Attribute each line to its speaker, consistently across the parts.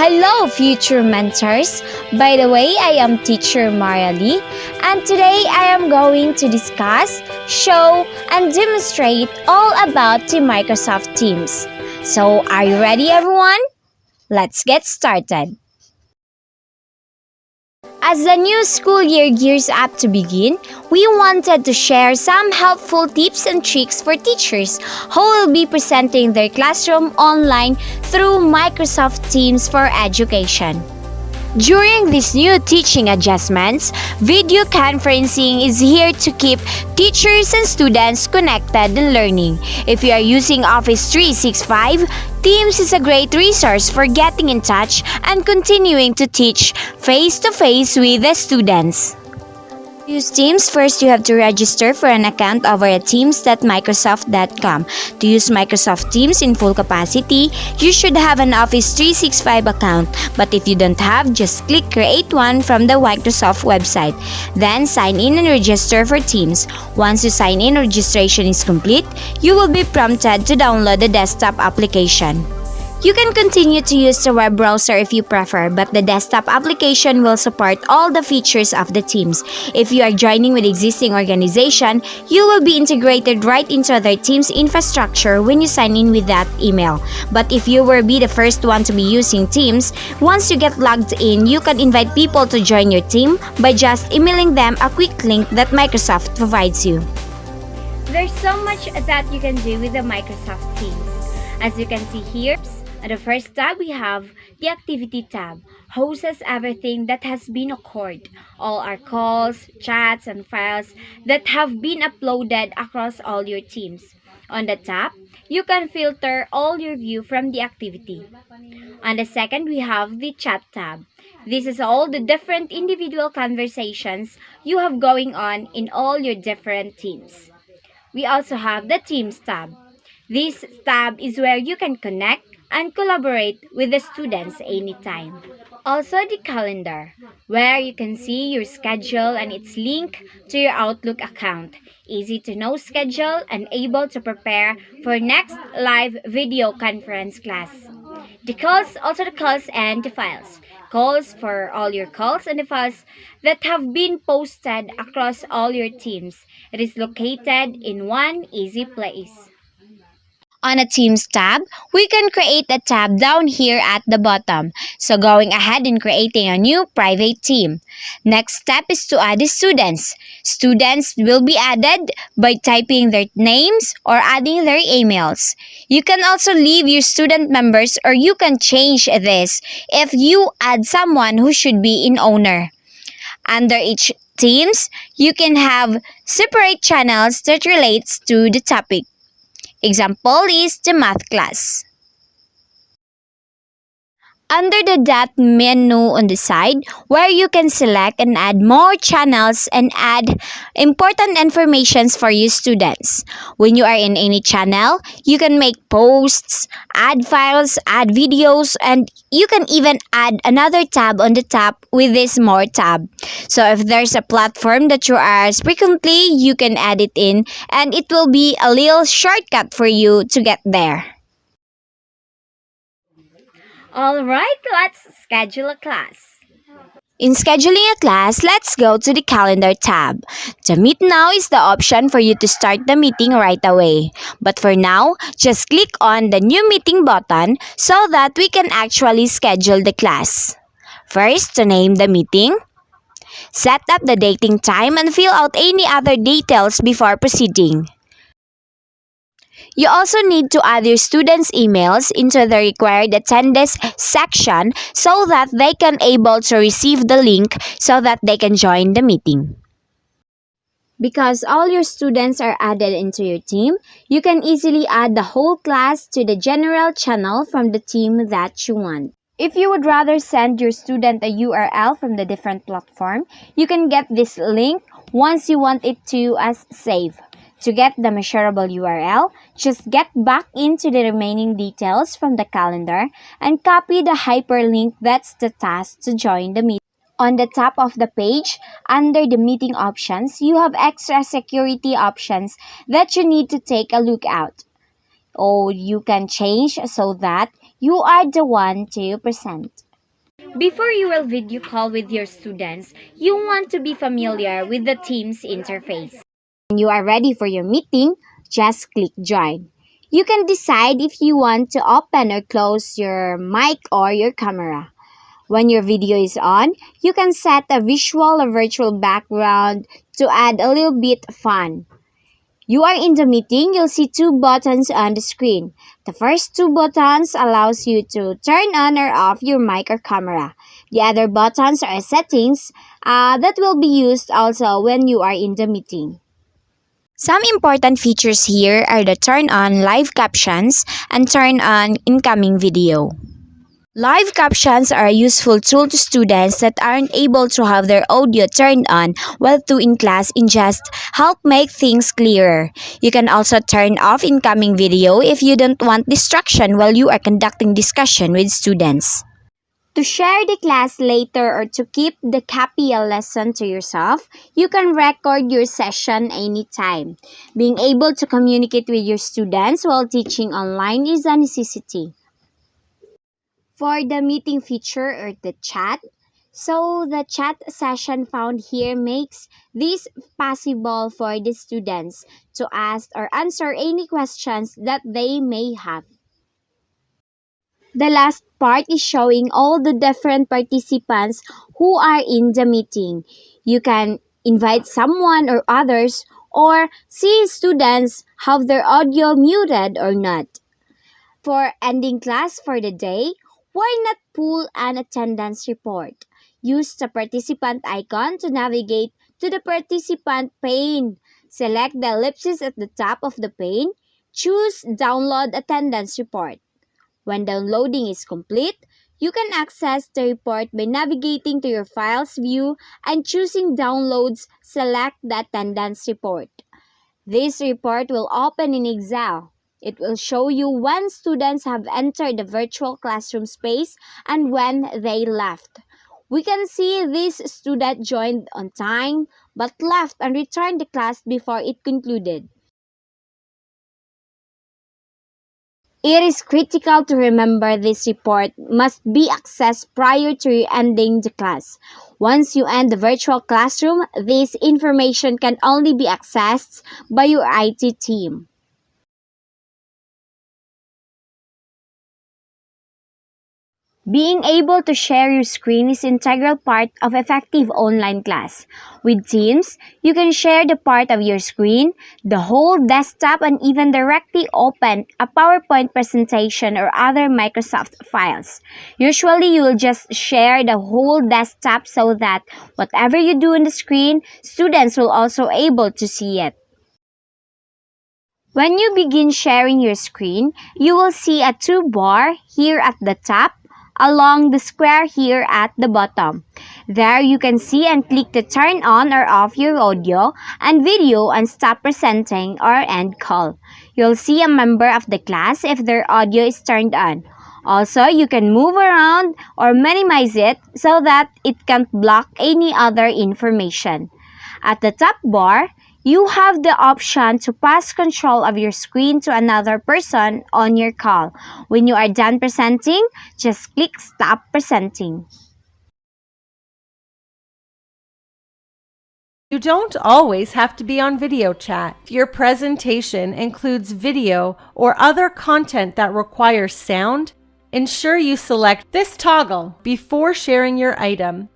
Speaker 1: Hello, future mentors. By the way, I am teacher Maria Lee, and today I am going to discuss, show, and demonstrate all about the Microsoft Teams. So, are you ready, everyone? Let's get started. As the new school year gears up to begin, we wanted to share some helpful tips and tricks for teachers who will be presenting their classroom online through Microsoft Teams for Education. During these new teaching adjustments, video conferencing is here to keep teachers and students connected and learning. If you are using Office 365, Teams is a great resource for getting in touch and continuing to teach face-to-face with the students. To use Teams, first you have to register for an account over at teams.microsoft.com. To use Microsoft Teams in full capacity, you should have an Office 365 account. But if you don't have, just click Create One from the Microsoft website. Then sign in and register for Teams. Once you sign in, registration is complete, you will be prompted to download the desktop application. You can continue to use the web browser if you prefer, but the desktop application will support all the features of the Teams. If you are joining with existing organization, you will be integrated right into their Teams infrastructure when you sign in with that email. But if you will be the first one to be using Teams, once you get logged in, you can invite people to join your team by just emailing them a quick link that Microsoft provides you. There's so much that you can do with the Microsoft Teams. As you can see here, at the first tab, we have the Activity tab, hosts everything that has been occurred, all our calls, chats, and files that have been uploaded across all your teams. On the top, you can filter all your view from the activity. On the second, we have the Chat tab. This is all the different individual conversations you have going on in all your different teams. We also have the Teams tab. This tab is where you can connect and collaborate with the students anytime. Also the calendar, where you can see your schedule and its link to your Outlook account. Easy to know schedule and able to prepare for next live video conference class. The calls, also the calls and the files. Calls for all your calls and the files that have been posted across all your teams. It is located in one easy place. On a Teams tab, we can create a tab down here at the bottom. So going ahead and creating a new private team. Next step is to add the students. Students will be added by typing their names or adding their emails. You can also leave your student members or you can change this if you add someone who should be in owner. Under each teams, you can have separate channels that relates to the topic. Example is the math class. Under the dot menu on the side, where you can select and add more channels and add important informations for your students. When you are in any channel, you can make posts, add files, add videos, and you can even add another tab on the top with this more tab. So if there's a platform that you are frequently, you can add it in and it will be a little shortcut for you to get there. Alright, let's schedule a class. In scheduling a class, let's go to the Calendar tab. The Meet Now is the option for you to start the meeting right away. But for now, just click on the New Meeting button so that we can actually schedule the class. First, to name the meeting, set up the dating time and fill out any other details before proceeding. You also need to add your students' emails into the required attendance section so that they can able to receive the link so that they can join the meeting. Because all your students are added into your team, you can easily add the whole class to the general channel from the team that you want. If you would rather send your student a URL from the different platform, you can get this link once you want it to as save. To get the measurable URL, just get back into the remaining details from the calendar and copy the hyperlink that's the task to join the meeting. On the top of the page, under the meeting options, you have extra security options that you need to take a look at. Or you can change so that you are the one to present. Before you will video call with your students, you want to be familiar with the Teams interface. When you are ready for your meeting, just click Join. You can decide if you want to open or close your mic or your camera. When your video is on, you can set a visual or virtual background to add a little bit fun. You are in the meeting, you'll see two buttons on the screen. The first two buttons allows you to turn on or off your mic or camera. The other buttons are settings that will be used also when you are in the meeting. Some important features here are the turn on live captions and turn on incoming video. Live captions are a useful tool to students that aren't able to have their audio turned on while in class and just help make things clearer. You can also turn off incoming video if you don't want distraction while you are conducting discussion with students. To share the class later or to keep the copy a lesson to yourself, you can record your session anytime. Being able to communicate with your students while teaching online is a necessity. For the meeting feature or the chat, so the chat session found here makes this possible for the students to ask or answer any questions that they may have. The last part is showing all the different participants who are in the meeting. You can invite someone or others or see students have their audio muted or not. For ending class for the day, why not pull an attendance report? Use the participant icon to navigate to the participant pane. Select the ellipsis at the top of the pane. Choose Download Attendance Report. When downloading is complete, you can access the report by navigating to your Files view and choosing Downloads, select the attendance report. This report will open in Excel. It will show you when students have entered the virtual classroom space and when they left. We can see this student joined on time but left and returned the class before it concluded. It is critical to remember this report must be accessed prior to ending the class. Once you end the virtual classroom, this information can only be accessed by your IT team. Being able to share your screen is an integral part of effective online class. With Teams, you can share the part of your screen, the whole desktop, and even directly open a PowerPoint presentation or other Microsoft files. Usually, you will just share the whole desktop so that whatever you do on the screen, students will also able to see it. When you begin sharing your screen, you will see a toolbar here at the top along the square here at the bottom. There you can see and click to turn on or off your audio and video and stop presenting or end call. You'll see a member of the class if their audio is turned on. Also, you can move around or minimize it so that it can't block any other information. At the top bar, you have the option to pass control of your screen to another person on your call. When you are done presenting, just click Stop Presenting.
Speaker 2: You don't always have to be on video chat. If your presentation includes video or other content that requires sound, ensure you select this toggle before sharing your item.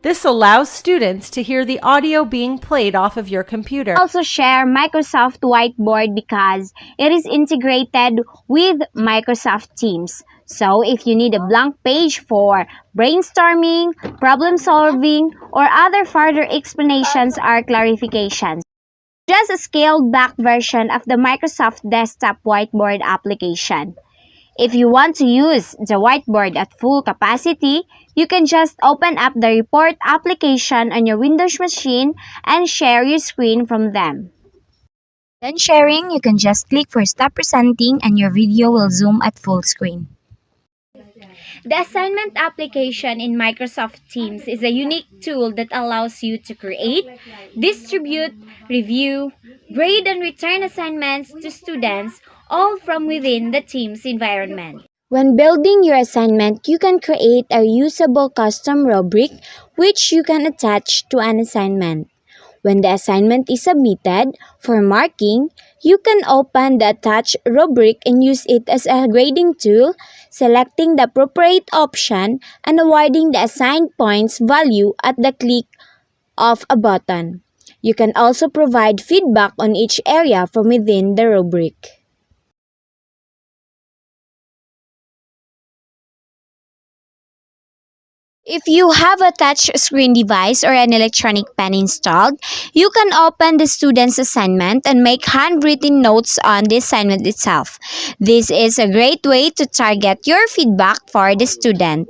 Speaker 2: This allows students to hear the audio being played off of your computer.
Speaker 1: Also share Microsoft Whiteboard because it is integrated with Microsoft Teams. So if you need a blank page for brainstorming, problem solving, or other further explanations or clarifications, just a scaled back version of the Microsoft Desktop Whiteboard application. If you want to use the whiteboard at full capacity, you can just open up the report application on your Windows machine and share your screen from them. Then sharing, you can just click for Stop Presenting and your video will zoom at full screen. The assignment application in Microsoft Teams is a unique tool that allows you to create, distribute, review, grade, and return assignments to students all from within the Teams environment. When building your assignment, you can create a usable custom rubric which you can attach to an assignment. When the assignment is submitted for marking, you can open the attached rubric and use it as a grading tool, selecting the appropriate option and awarding the assigned points value at the click of a button. You can also provide feedback on each area from within the rubric. If you have a touch screen device or an electronic pen installed, you can open the student's assignment and make handwritten notes on the assignment itself. This is a great way to target your feedback for the student.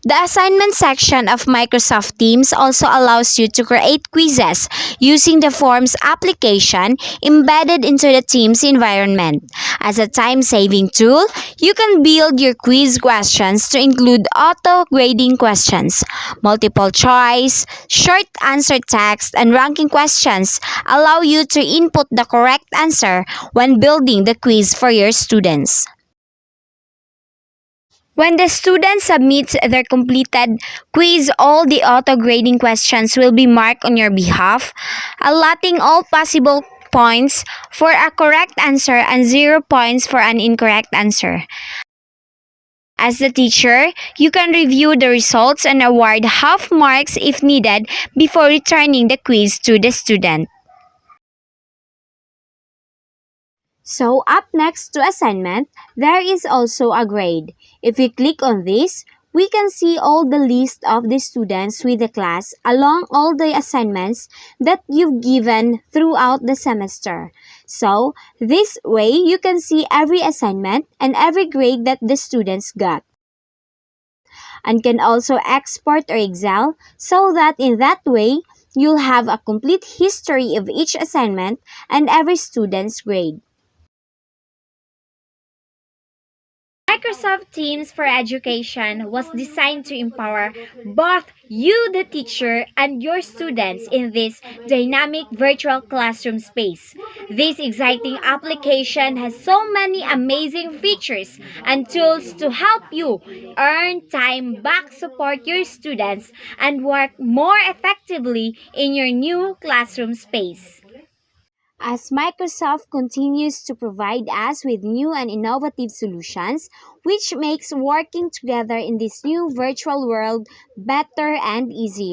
Speaker 1: The assignment section of Microsoft Teams also allows you to create quizzes using the Forms application embedded into the Teams environment. As a time-saving tool, you can build your quiz questions to include auto-grading questions, multiple choice, short answer text, and ranking questions allow you to input the correct answer when building the quiz for your students. When the student submits their completed quiz, all the auto-grading questions will be marked on your behalf, allotting all possible points for a correct answer and 0 points for an incorrect answer. As the teacher, you can review the results and award half marks if needed before returning the quiz to the student. So up next to assignment, there is also a grade. If we click on this, we can see all the list of the students with the class along all the assignments that you've given throughout the semester. So this way, you can see every assignment and every grade that the students got. And can also export or Excel so that in that way, you'll have a complete history of each assignment and every student's grade. Microsoft Teams for Education was designed to empower both you, the teacher, and your students in this dynamic virtual classroom space. This exciting application has so many amazing features and tools to help you earn time back, support your students, and work more effectively in your new classroom space. As Microsoft continues to provide us with new and innovative solutions, which makes working together in this new virtual world better and easier.